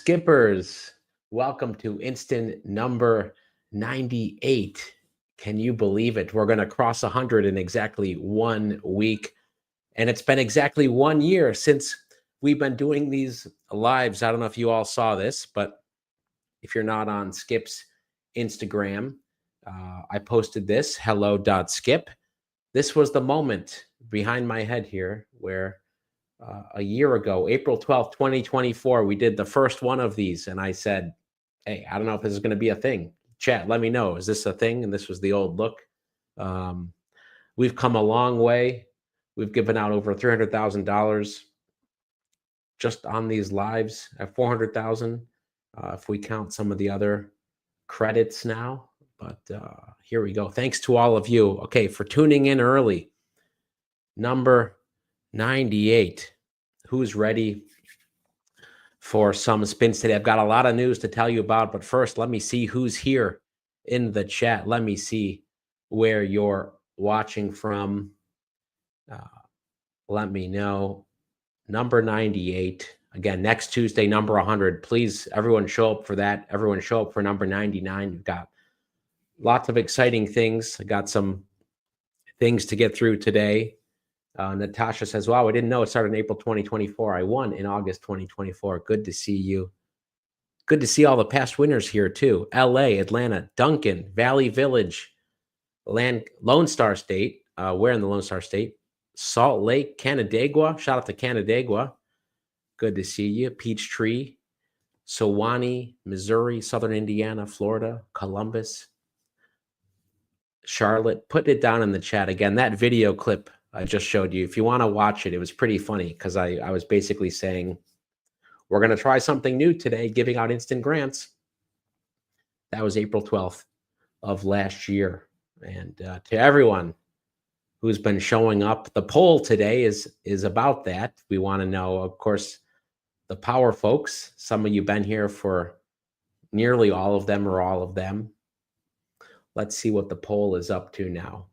Skippers, welcome to instant number 98. Can you believe it? We're going to cross 100 in exactly 1 week. And it's been exactly 1 year since we've been doing these lives. I don't know if you all saw this, but if you're not on Skip's Instagram, I posted this, hello.skip. This was the moment behind my head here where a year ago, April 12th, 2024, we did the first one of these. And I said, hey, I don't know if this is going to be a thing. Chat, let me know. Is this a thing? And this was the old look. We've come a long way. We've given out over $300,000 just on these lives at 400,000 if we count some of the other credits now. But here we go. Thanks to all of you. Okay, for tuning in early. Number 98. Who's ready for some spins today? I've got a lot of news to tell you about, but first, let me see who's here in the chat. Let me see where you're watching from. Let me know. Number 98. Again, next Tuesday, number 100. Please, everyone show up for that. Everyone show up for number 99. We've got lots of exciting things. I got some things to get through today. Natasha says, wow, I didn't know it started in April 2024. I won in August 2024. Good to see you. Good to see all the past winners here too. LA, Atlanta, Duncan, Valley Village, Lone Star State. Where in the Lone Star State? Salt Lake, Canandaigua. Shout out to Canandaigua. Good to see you. Peachtree, Sewanee, Missouri, Southern Indiana, Florida, Columbus, Charlotte. Put it down in the chat again. That video clip I just showed you, if you want to watch it, it was pretty funny because I was basically saying, we're going to try something new today, giving out instant grants. That was April 12th of last year. And to everyone who's been showing up, the poll today is about that. We want to know, of course, the power folks. Some of you been here for nearly all of them or all of them. Let's see what the poll is up to now.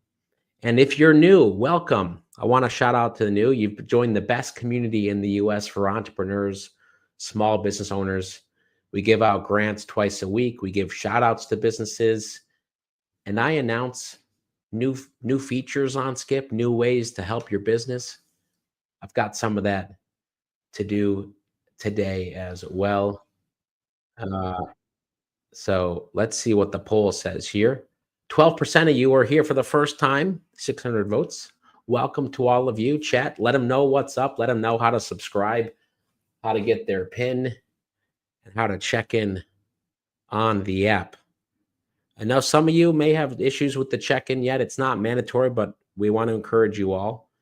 And if you're new, welcome. I want to shout out to the new. You've joined the best community in the U.S. for entrepreneurs, small business owners. We give out grants twice a week. We give shout outs to businesses. And I announce new features on Skip, new ways to help your business. I've got some of that to do today as well. So let's see what the poll says here. 12% of you are here for the first time, 600 votes. Welcome to all of you. Chat, let them know what's up. Let them know how to subscribe, how to get their PIN, and how to check in on the app. I know some of you may have issues with the check-in yet. It's not mandatory, but we want to encourage you all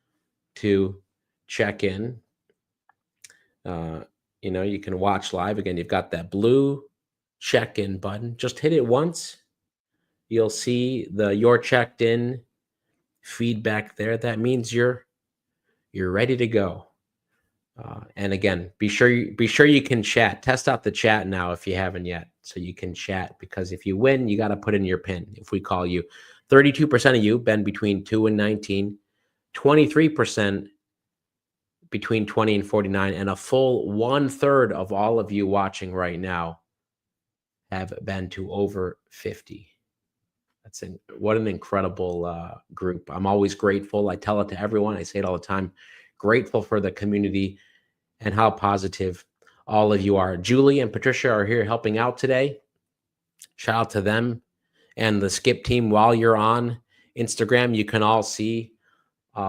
to check in. You can watch live. Again, you've got that blue check-in button. Just hit it once. You'll see the you're checked in feedback there. That means you're ready to go. And again, be sure you can chat. Test out the chat now if you haven't yet, so you can chat, because if you win, you got to put in your PIN. If we call you, 32% of you been between 2 and 19, 23% between 20 and 49, and a full 1/3 of all of you watching right now have been to over 50. What an incredible group. I'm always grateful. I tell it to everyone. I say it all the time. Grateful for the community and how positive all of you are. Julie and Patricia are here helping out today. Shout out to them and the Skip team. While you're on Instagram, you can all see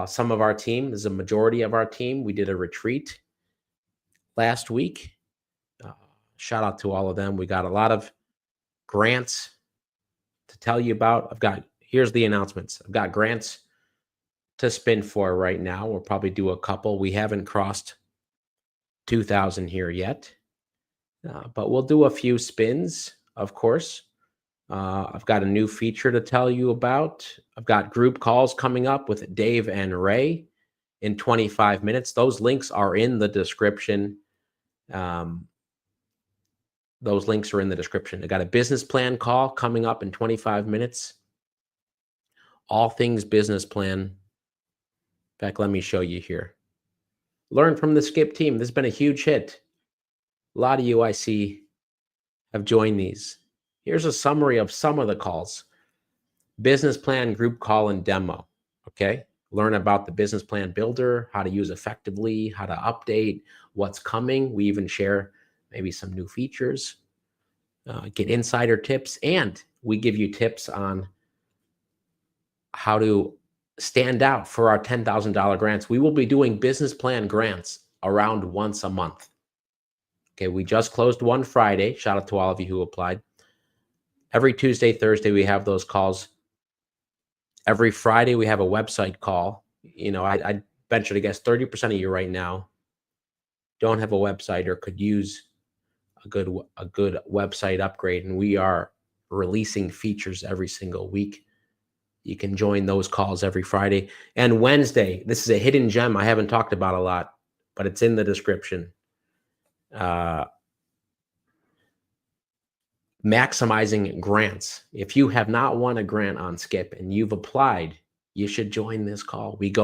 some of our team. There's a majority of our team. We did a retreat last week. Shout out to all of them. We got a lot of grants to tell you about. Here's the announcements. I've got grants to spin for right now. We'll probably do a couple. We haven't crossed 2,000 here yet, but we'll do a few spins, of course. I've got a new feature to tell you about. I've got group calls coming up with Dave and Ray in 25 minutes. Those links are in the description. Those links are in the description. I got a business plan call coming up in 25 minutes. All things business plan. In fact, let me show you here. Learn from the Skip team. This has been a huge hit. A lot of you I see have joined these. Here's a summary of some of the calls. Business plan, group call, and demo. Okay. Learn about the business plan builder, how to use effectively, how to update, what's coming. We even share maybe some new features, get insider tips, and we give you tips on how to stand out for our $10,000 grants. We will be doing business plan grants around once a month. Okay, we just closed one Friday. Shout out to all of you who applied. Every Tuesday, Thursday, we have those calls. Every Friday, we have a website call. You know, I'd venture to guess 30% of you right now don't have a website or could use a good website upgrade, and we are releasing features every single week. You can join those calls every Friday. And Wednesday, this is a hidden gem I haven't talked about a lot, but it's in the description. Maximizing grants. If you have not won a grant on Skip and you've applied, you should join this call. We've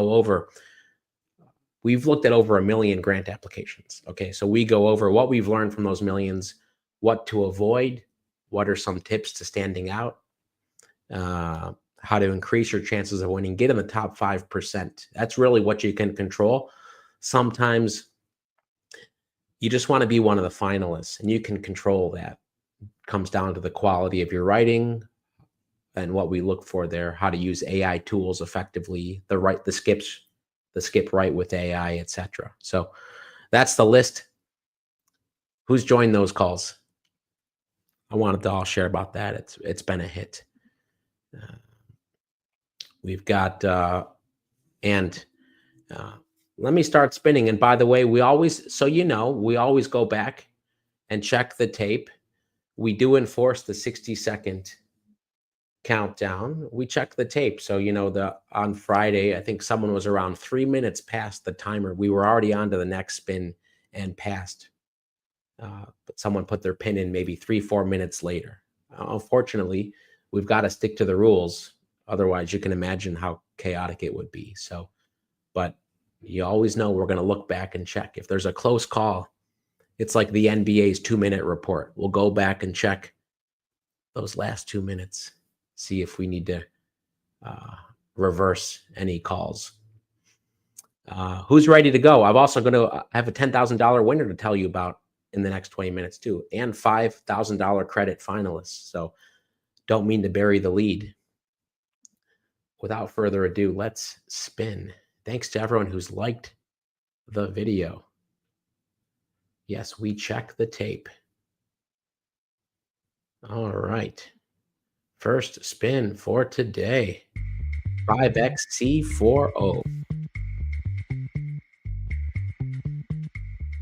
looked at over 1 million grant applications. Okay, so we go over what we've learned from those millions, what to avoid, what are some tips to standing out, how to increase your chances of winning, get in the top 5%. That's really what you can control. Sometimes you just want to be one of the finalists, and you can control that. It comes down to the quality of your writing and what we look for there, how to use AI tools effectively, the skip right with AI, etc. So that's the list. Who's joined those calls? I wanted to all share about that. It's been a hit. We've got let me start spinning. And by the way, we always go back and check the tape. We do enforce the 60-second countdown. We check the tape. So, on Friday, I think someone was around 3 minutes past the timer. We were already on to the next spin and passed. But someone put their pin in maybe 3-4 minutes later. Unfortunately, we've got to stick to the rules. Otherwise, you can imagine how chaotic it would be. So, but you always know we're going to look back and check. If there's a close call, it's like the NBA's 2-minute report. We'll go back and check those last 2 minutes, see if we need to reverse any calls. Who's ready to go? I'm also going to have a $10,000 winner to tell you about in the next 20 minutes too, and $5,000 credit finalists. So don't mean to bury the lead. Without further ado, let's spin. Thanks to everyone who's liked the video. Yes, we check the tape. All right. First spin for today. 5XC40.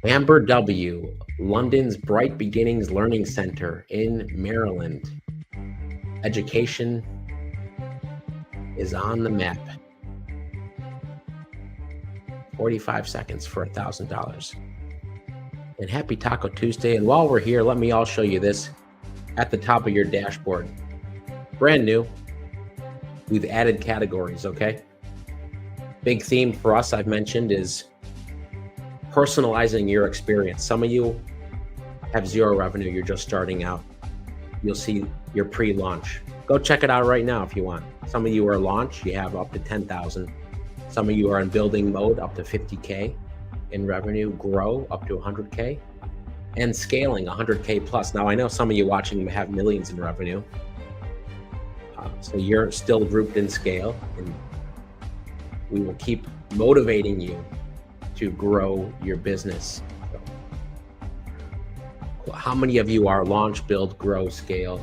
Amber W., London's Bright Beginnings Learning Center in Maryland. Education is on the map. 45 seconds for $1,000. And happy Taco Tuesday. And while we're here, let me all show you this at the top of your dashboard. Brand new. We've added categories, okay? Big theme for us, I've mentioned, is personalizing your experience. Some of you have zero revenue. You're just starting out. You'll see your pre-launch. Go check it out right now if you want. Some of you are launch. You have up to 10,000. Some of you are in building mode, up to 50K. In revenue, grow up to 100K, and scaling 100K plus. Now, I know some of you watching have millions in revenue. So you're still grouped in scale, and we will keep motivating you to grow your business. So, how many of you are launch, build, grow, scale?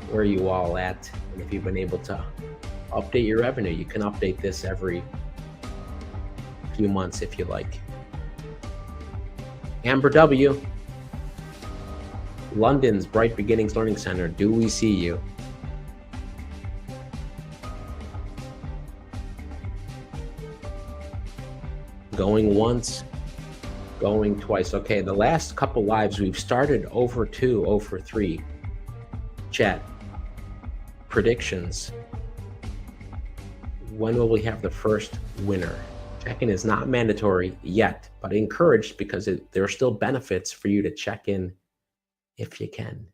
Where are you all at? And if you've been able to update your revenue, you can update this every few months if you like. Amber W., London's Bright Beginnings Learning Center. Do we see you? Going once, going twice. Okay, the last couple lives we've started over 2, over 3. Chat. Predictions. When will we have the first winner? Check-in is not mandatory yet, but encouraged because there are still benefits for you to check in if you can.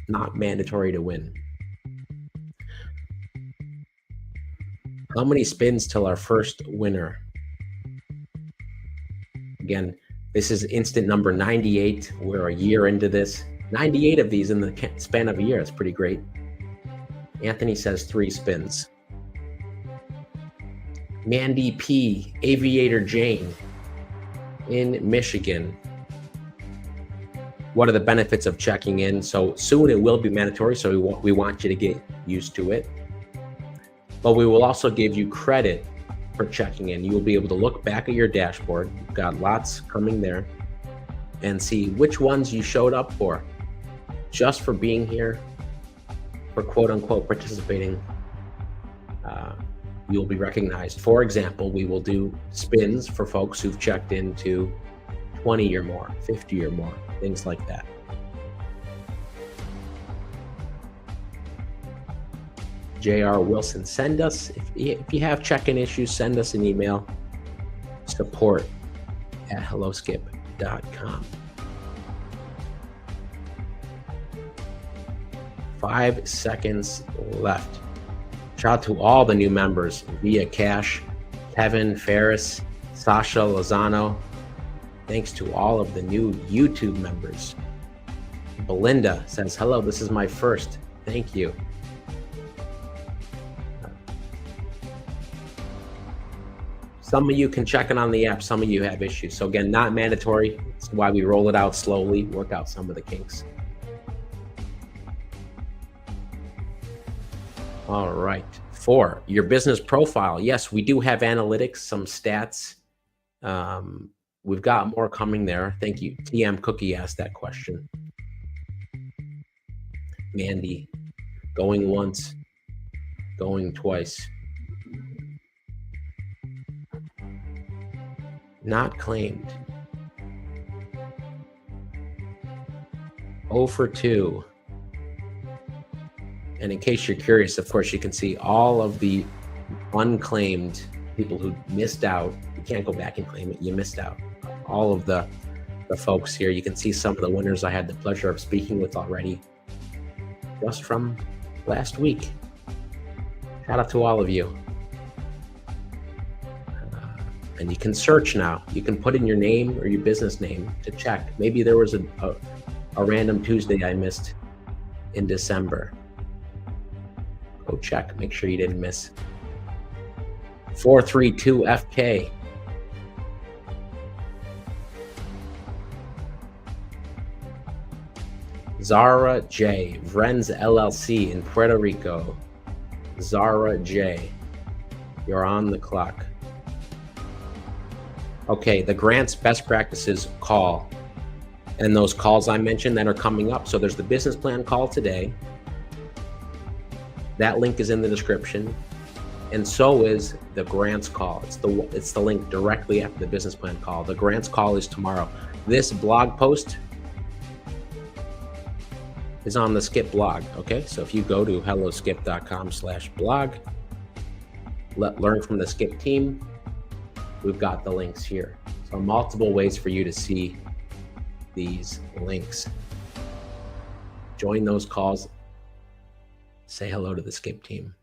Not mandatory to win. How many spins till our first winner? Again, this is instant number 98. We're a year into this. 98 of these in the span of a year. It's pretty great. Anthony says 3 spins. Mandy P, Aviator Jane in Michigan. What are the benefits of checking in? So soon it will be mandatory, so we want you to get used to it. But we will also give you credit for checking in. You will be able to look back at your dashboard. You've got lots coming there and see which ones you showed up for, just for being here, for quote unquote participating. You'll be recognized. For example, we will do spins for folks who've checked into 20 or more, 50 or more, things like that. J.R. Wilson, send us, if you have check-in issues, send us an email, support@helloskip.com. 5 seconds left. Shout out to all the new members, Via Cash, Kevin, Ferris, Sasha Lozano. Thanks to all of the new YouTube members. Belinda says, hello, this is my first. Thank you. Some of you can check in on the app. Some of you have issues. So again, not mandatory. That's why we roll it out slowly, work out some of the kinks. All right. 4, your business profile. Yes, we do have analytics, some stats. We've got more coming there. Thank you. TM Cookie asked that question. Mandy, going once, going twice. Not claimed. 0 for 2. And in case you're curious, of course, you can see all of the unclaimed people who missed out. You can't go back and claim it. You missed out. All of the folks here. You can see some of the winners I had the pleasure of speaking with already just from last week. Shout out to all of you. And you can search now. You can put in your name or your business name to check. Maybe there was a random Tuesday I missed in December. Go check, make sure you didn't miss. 432 FK. Zara J, Vrenz LLC in Puerto Rico. Zara J, you're on the clock. Okay, the grants best practices call. And those calls I mentioned that are coming up. So there's the business plan call today. That link is in the description. And so is the grants call. It's the link directly after the business plan call. The grants call is tomorrow. This blog post is on the Skip blog. Okay, so if you go to helloskip.com/blog, learn from the Skip team, we've got the links here. So multiple ways for you to see these links. Join those calls. Say hello to the Skip team.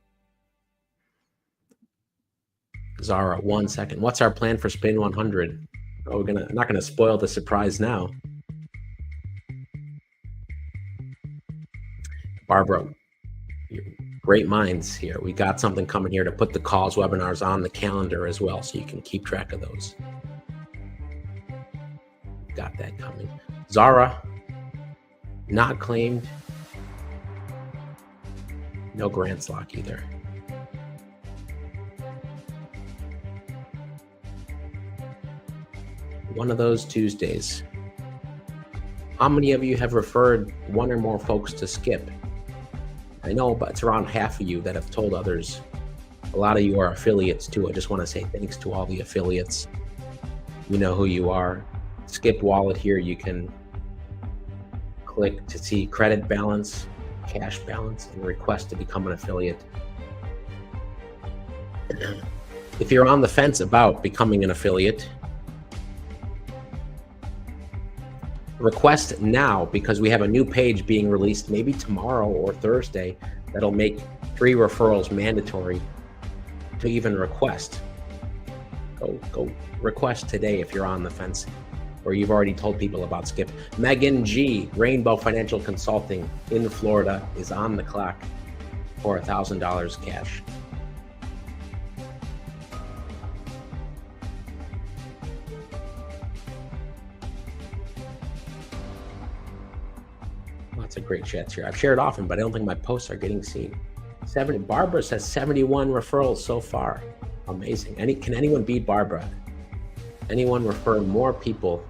Zara, 1 second. What's our plan for Spin 100? Oh, I'm not gonna spoil the surprise now. Barbara, great minds here. We got something coming here to put the calls webinars on the calendar as well, so you can keep track of those. Got that coming. Zara, not claimed. No grants lock either. One of those Tuesdays. How many of you have referred 1 or more folks to Skip? I know, but it's around half of you that have told others. A lot of you are affiliates too. I just want to say thanks to all the affiliates. You know who you are. Skip Wallet here, you can click to see credit balance, cash balance, and request to become an affiliate. If you're on the fence about becoming an affiliate, request now, because we have a new page being released maybe tomorrow or Thursday that'll make 3 referrals mandatory to even request. Go request today if you're on the fence or you've already told people about Skip. Megan G, Rainbow Financial Consulting in Florida, is on the clock for $1,000 cash. Lots of great chats here. I've shared often, but I don't think my posts are getting seen. Barbara says 71 referrals so far. Amazing. Can anyone beat Barbara? Anyone refer more people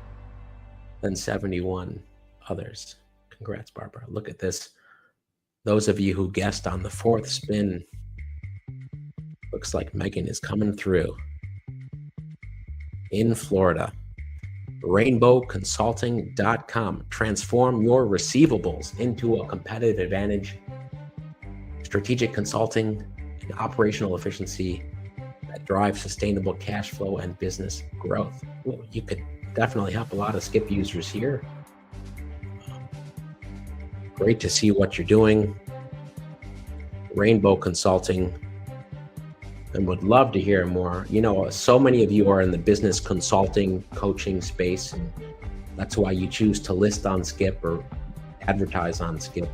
than 71 others? Congrats, Barbara. Look at this. Those of you who guessed on the 4th spin, looks like Megan is coming through in Florida. RainbowConsulting.com. Transform your receivables into a competitive advantage. Strategic consulting and operational efficiency that drives sustainable cash flow and business growth. You could definitely help a lot of Skip users here. Great to see what you're doing. Rainbow Consulting, and would love to hear more. You know, so many of you are in the business consulting coaching space, and that's why you choose to list on Skip or advertise on Skip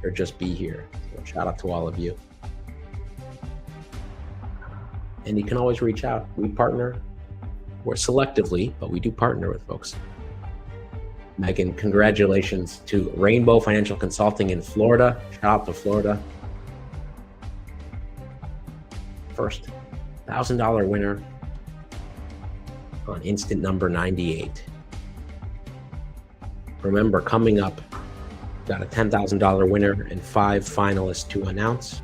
or just be here. So shout out to all of you. And you can always reach out. We partner. We're selectively, but we do partner with folks. Megan, congratulations to Rainbow Financial Consulting in Florida. Shout out to Florida. First $1,000 winner on instant number 98. Remember, coming up, got a $10,000 winner and 5 finalists to announce.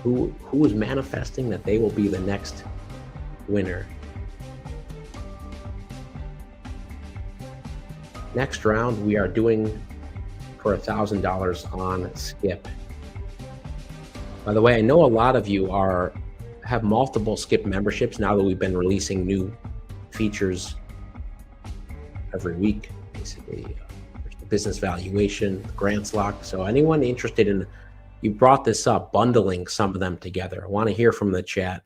Who is manifesting that they will be the next winner? Next round, we are doing for $1,000 on Skip. By the way, I know a lot of you have multiple Skip memberships now that we've been releasing new features every week, basically. The business valuation, the grants lock. So anyone interested in, you brought this up, bundling some of them together. I want to hear from the chat.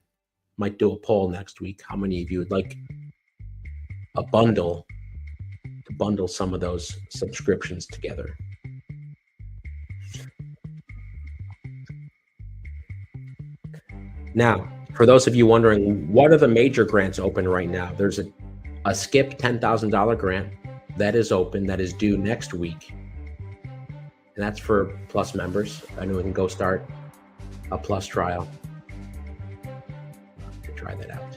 Might do a poll next week. How many of you would like a bundle to bundle some of those subscriptions together? Now, for those of you wondering, what are the major grants open right now? There's a Skip $10,000 grant that is open, that is due next week. And that's for Plus members. Anyone can go start a Plus trial. Try that out.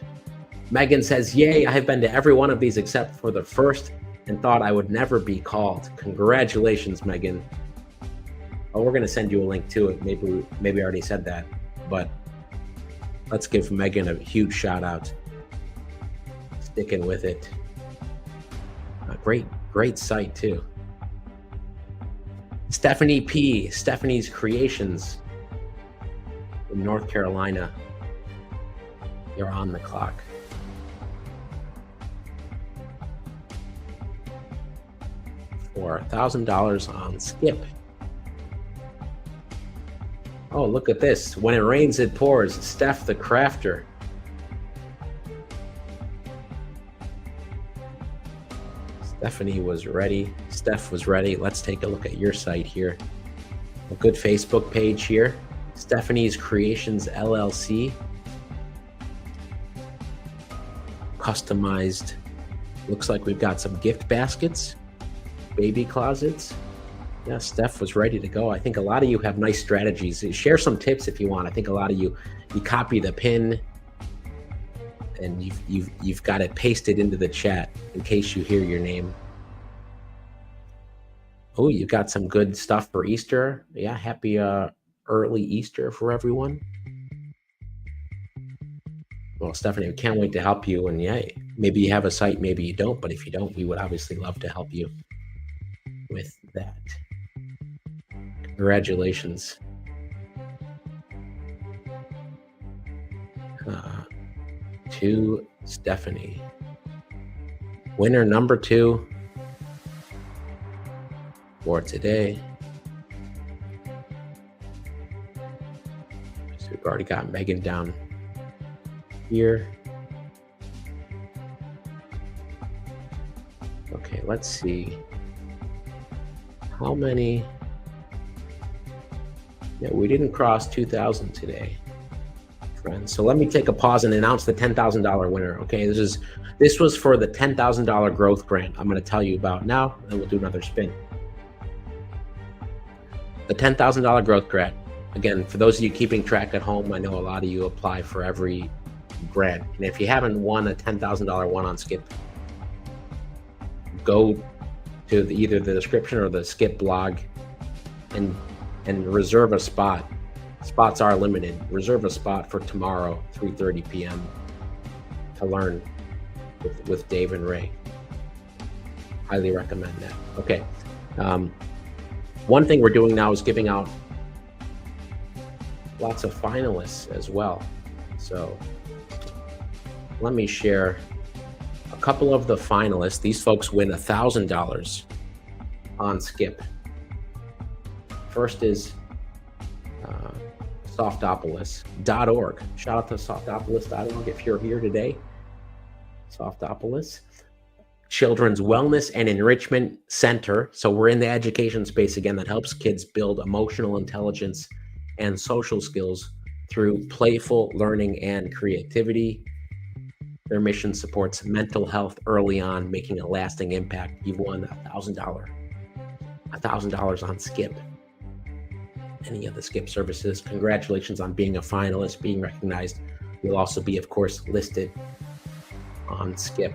Megan says, yay, I have been to every one of these except for the first and thought I would never be called. Congratulations, Megan. Oh, we're going to send you a link to it. Maybe I already said that, but let's give Megan a huge shout out. Sticking with it. A great site too. Stephanie P, Stephanie's Creations in North Carolina. You're on the clock. For $1,000 on Skip. Oh, look at this. When it rains, it pours. Steph the Crafter. Stephanie was ready. Steph was ready. Let's take a look at your site here. A good Facebook page here. Stephanie's Creations LLC. Customized. Looks like we've got some gift baskets, baby closets. Yeah, Steph was ready to go. I think a lot of you have nice strategies. Share some tips if you want. I think a lot of you copy the pin and you've got it pasted into the chat in case you hear your name. Oh, you got some good stuff for Easter. Yeah, happy early Easter for everyone. Well, Stephanie, we can't wait to help you. And yeah, maybe you have a site, maybe you don't. But if you don't, we would obviously love to help you with that. Congratulations. Uh, to Stephanie. Winner number 2 for today. So we've already got Megan down here. Okay, let's see. How many? Yeah, we didn't cross 2,000 today, friends. So let me take a pause and announce the $10,000 winner. Okay, this was for the $10,000 growth grant I'm going to tell you about now, and then we'll do another spin. The $10,000 growth grant. Again, for those of you keeping track at home, I know a lot of you apply for every grant, and if you haven't won a $10,000 one on Skip, go to either the description or the Skip blog and reserve a spot. Spots are limited. Reserve a spot for tomorrow, 3:30 p.m. to learn with Dave and Ray. Highly recommend that. Okay. One thing we're doing now is giving out lots of finalists as well. So let me share a couple of the finalists. These folks win $1,000 on Skip. First is Softopolis.org. Shout out to Softopolis.org if you're here today. Softopolis. Children's Wellness and Enrichment Center. So we're in the education space again that helps kids build emotional intelligence and social skills through playful learning and creativity. Their mission supports mental health early on, making a lasting impact. You've won $1,000 on Skip. Any of the Skip services. Congratulations on being a finalist, being recognized. You'll also be, of course, listed on Skip.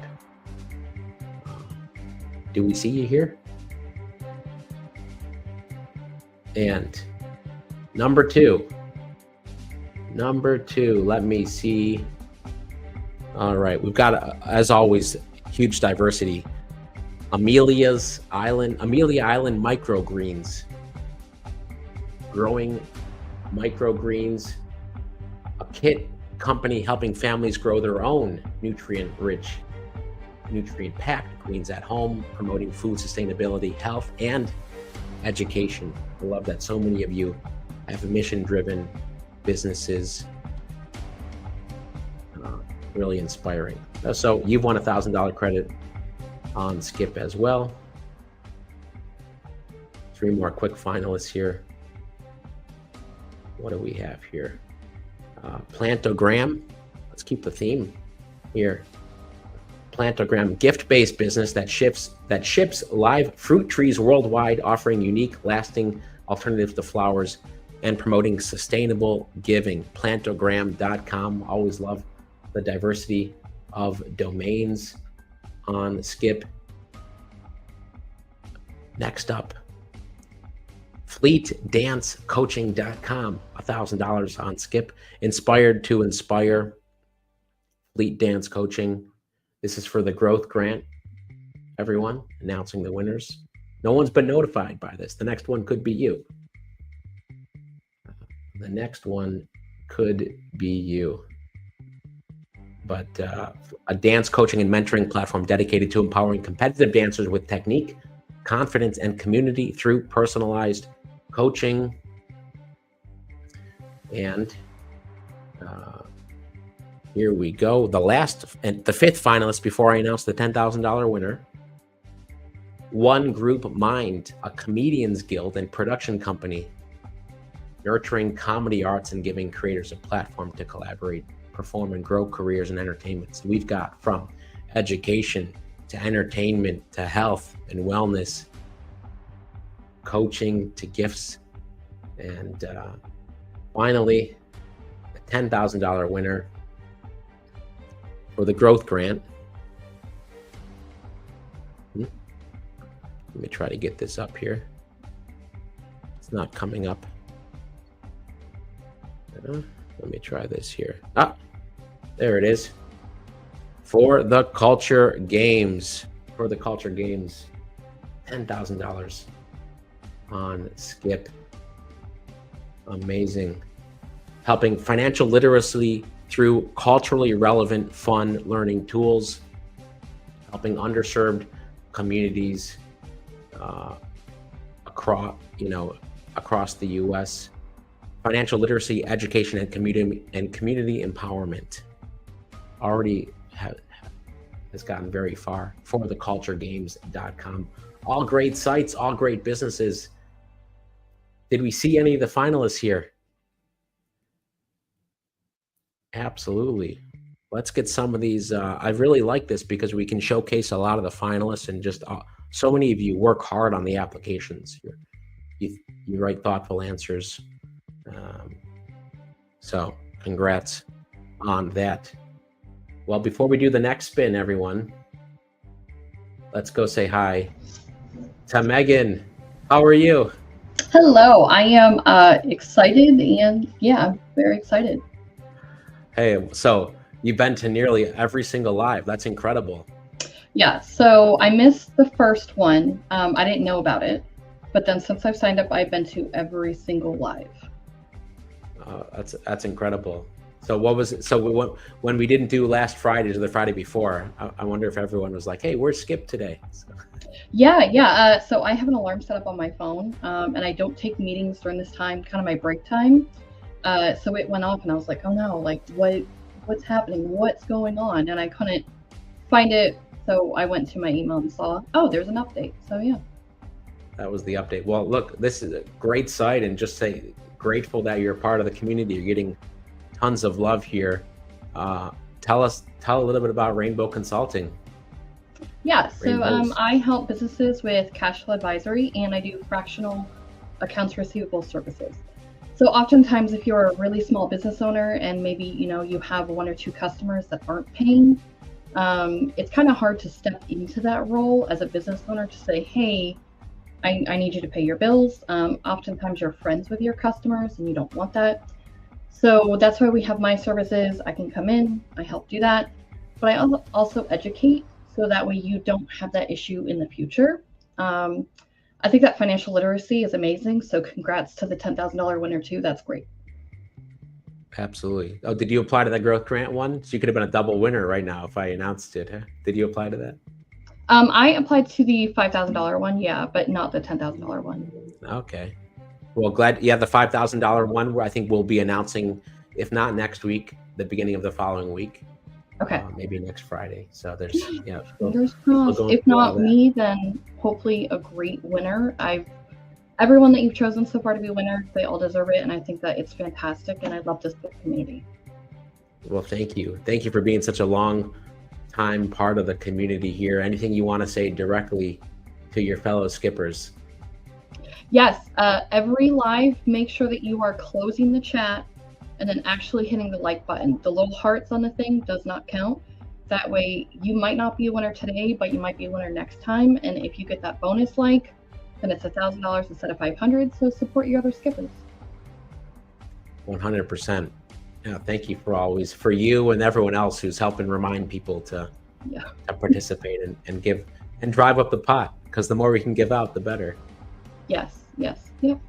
Do we see you here? And number two, let me see. All right, we've got, as always, huge diversity. Amelia Island Microgreens. Growing microgreens, a kit company helping families grow their own nutrient-rich, nutrient-packed greens at home, promoting food sustainability, health, and education. I love that so many of you have mission-driven businesses. Really inspiring. So you've won $1,000 credit on Skip as well. 3 more quick finalists here. What do we have here? Plantogram. Let's keep the theme here. Plantogram, gift-based business that ships live fruit trees worldwide, offering unique, lasting alternatives to flowers and promoting sustainable giving. Plantogram.com. Always love the diversity of domains on Skip. Next up, FleetDanceCoaching.com, $1,000 on Skip. Inspired to inspire. Fleet Dance Coaching. This is for the growth grant. Everyone, announcing the winners. No one's been notified by this. The next one could be you. The next one could be you. But a dance coaching and mentoring platform dedicated to empowering competitive dancers with technique, confidence, and community through personalized coaching. And here we go. The fifth finalist before I announce the $10,000 winner. One Group Mind, a comedians guild and production company, nurturing comedy arts and giving creators a platform to collaborate, perform, and grow careers in entertainment. So we've got from education to entertainment to health and wellness, coaching to gifts, and finally, the $10,000 winner for the growth grant. Let me try to get this up here. It's not coming up. Let me try this here. There it is. For the Culture Games. $10,000 on Skip. Amazing. Helping financial literacy through culturally relevant, fun learning tools, helping underserved communities across, across the U.S. Financial literacy, education, and community empowerment. Already has gotten very far. fortheculturegames.com. All great sites, all great businesses. Did we see any of the finalists here? Absolutely. Let's get some of these. I really like this because we can showcase a lot of the finalists, and just so many of you work hard on the applications. You write thoughtful answers. So congrats on that. Well, before we do the next spin, everyone, let's go say hi to Megan. How are you? Hello, I am excited, and yeah, I'm very excited. Hey, so you've been to nearly every single live. That's incredible. Yeah, so I missed the first one. I didn't know about it, but then since I've signed up, I've been to every single live. That's incredible. So what was it? So when we didn't do last Friday to the Friday before, I wonder if everyone was like, "Hey, where's Skip today?" So. Yeah. So I have an alarm set up on my phone, and I don't take meetings during this time, kind of my break time. So it went off, and I was like, "Oh no! Like what's happening? What's going on?" And I couldn't find it, so I went to my email and saw, "Oh, there's an update." So yeah. That was the update. Well, look, this is a great site, and just say grateful that you're part of the community. You're getting tons of love here. Tell a little bit about Rainbow Consulting. Yeah, so I help businesses with cash flow advisory, and I do fractional accounts receivable services. So oftentimes, if you're a really small business owner and maybe you have one or two customers that aren't paying, it's kind of hard to step into that role as a business owner to say, "Hey, I need you to pay your bills." Oftentimes, you're friends with your customers, and you don't want that. So that's why we have my services. I can come in, I help do that, but I also educate, so that way you don't have that issue in the future. I think that financial literacy is amazing. So congrats to the $10,000 winner too. That's great. Absolutely. Oh, did you apply to that growth grant one? So you could have been a double winner right now if I announced it. Huh? Did you apply to that? I applied to the $5,000 one, yeah, but not the $10,000 one. Okay. Well, glad you have the $5,000 one, where I think we'll be announcing, if not next week, the beginning of the following week. Okay. Maybe next Friday. So there's, fingers crossed. If not me, then hopefully a great winner. Everyone that you've chosen so far to be winners, they all deserve it, and I think that it's fantastic, and I love this community. Well, thank you. Thank you for being such a long time part of the community here. Anything you want to say directly to your fellow skippers? Yes, every live, make sure that you are closing the chat and then actually hitting the like button. The little hearts on the thing does not count. That way, you might not be a winner today, but you might be a winner next time. And if you get that bonus like, then it's $1,000 instead of $500. So support your other skippers. 100%. Yeah, thank you for you and everyone else who's helping remind people to participate and give and drive up the pot, because the more we can give out, the better. Yes. Yep.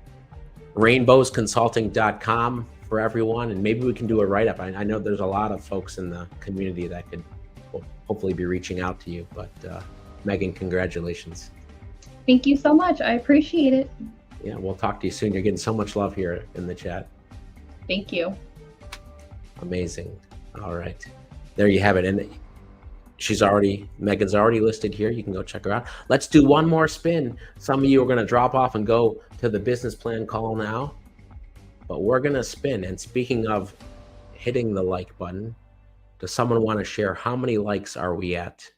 rainbowsconsulting.com for everyone, and maybe we can do a write-up. I know there's a lot of folks in the community that could hopefully be reaching out to you, but Megan, congratulations. Thank you so much. I appreciate it. Yeah, we'll talk to you soon. You're getting so much love here in the chat. Thank you. Amazing. All right, there you have it. And Megan's already listed here. You can go check her out. Let's do one more spin. Some of you are going to drop off and go to the business plan call now, but we're going to spin. And speaking of hitting the like button, does someone want to share how many likes are we at?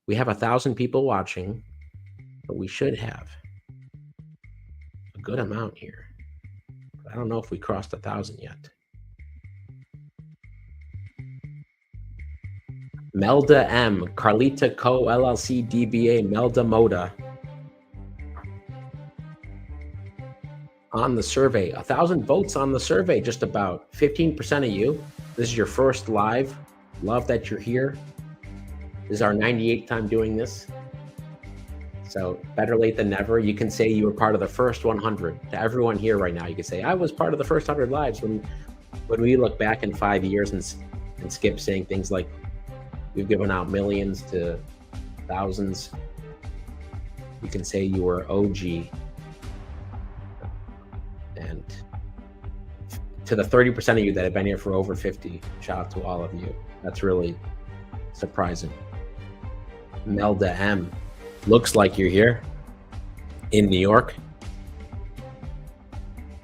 We have 1,000 people watching, but we should have a good amount here. I don't know if we crossed 1,000 yet. Melda M, Carlita Co LLC DBA, Melda Moda. On the survey, 1,000 votes on the survey, just about 15% of you. This is your first live. Love that you're here. This is our 98th time doing this. So better late than never. You can say you were part of the first 100. To everyone here right now, you can say, I was part of the first 100 lives. When we look back in 5 years and Skip saying things like, we've given out millions to thousands, you can say you were OG. And to the 30% of you that have been here for over 50, shout out to all of you. That's really surprising. Melda M. Looks like you're here in New York.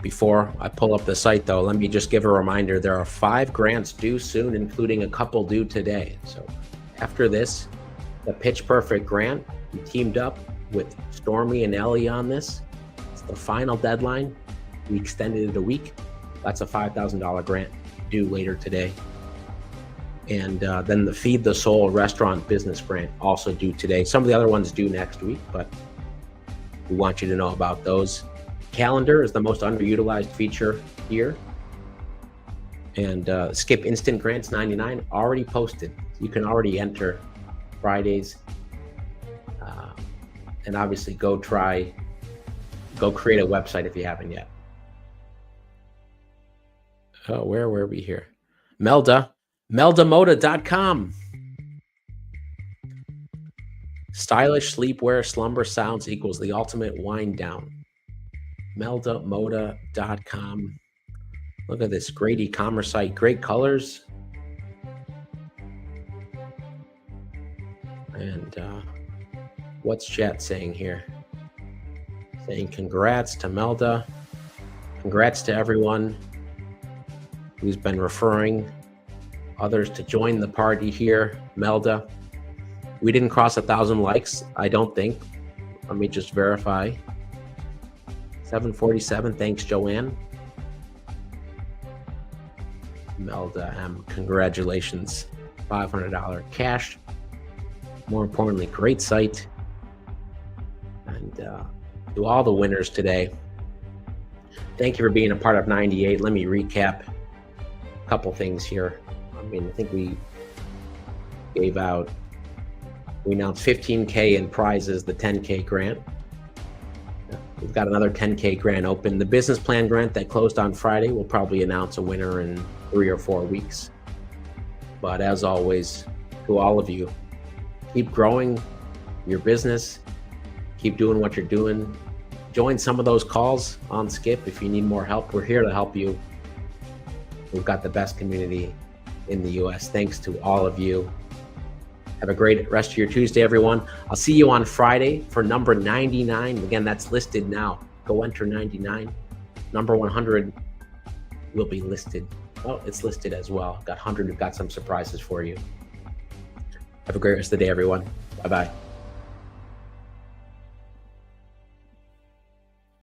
Before I pull up the site, though, let me just give a reminder. There are 5 grants due soon, including a couple due today. So after this, the Pitch Perfect grant, we teamed up with Stormy and Ellie on this. It's the final deadline. We extended it a week. That's a $5,000 grant due later today. And then the Feed the Soul restaurant business grant also due today. Some of the other ones due next week, but we want you to know about those. Calendar is the most underutilized feature here. And Skip Instant Grants 99 already posted. You can already enter Fridays. And obviously go create a website if you haven't yet. Oh, where were we here? Meldamoda.com. Stylish sleepwear slumber sounds equals the ultimate wind down. Meldamoda.com. Look at this great e-commerce site, great colors. And what's chat saying here? Saying congrats to Melda. Congrats to everyone who's been referring others to join the party here. Melda, we didn't cross 1,000 likes, I don't think. Let me just verify. 747, thanks Joanne. Melda M, congratulations. $500 cash. More importantly, great site. And to all the winners today, thank you for being a part of 98. Let me recap a couple things here. I mean, I think we announced 15K in prizes, the 10K grant. We've got another 10K grant open. The business plan grant that closed on Friday, we'll probably announce a winner in 3 or 4 weeks. But as always, to all of you, keep growing your business, keep doing what you're doing. Join some of those calls on Skip if you need more help. We're here to help you. We've got the best community in the US. Thanks to all of you. Have a great rest of your Tuesday, everyone. I'll see you on Friday for number 99. Again, that's listed now. Go enter 99. Number 100 will be listed. Oh, it's listed as well. Got 100. We've got some surprises for you. Have a great rest of the day, everyone. Bye-bye.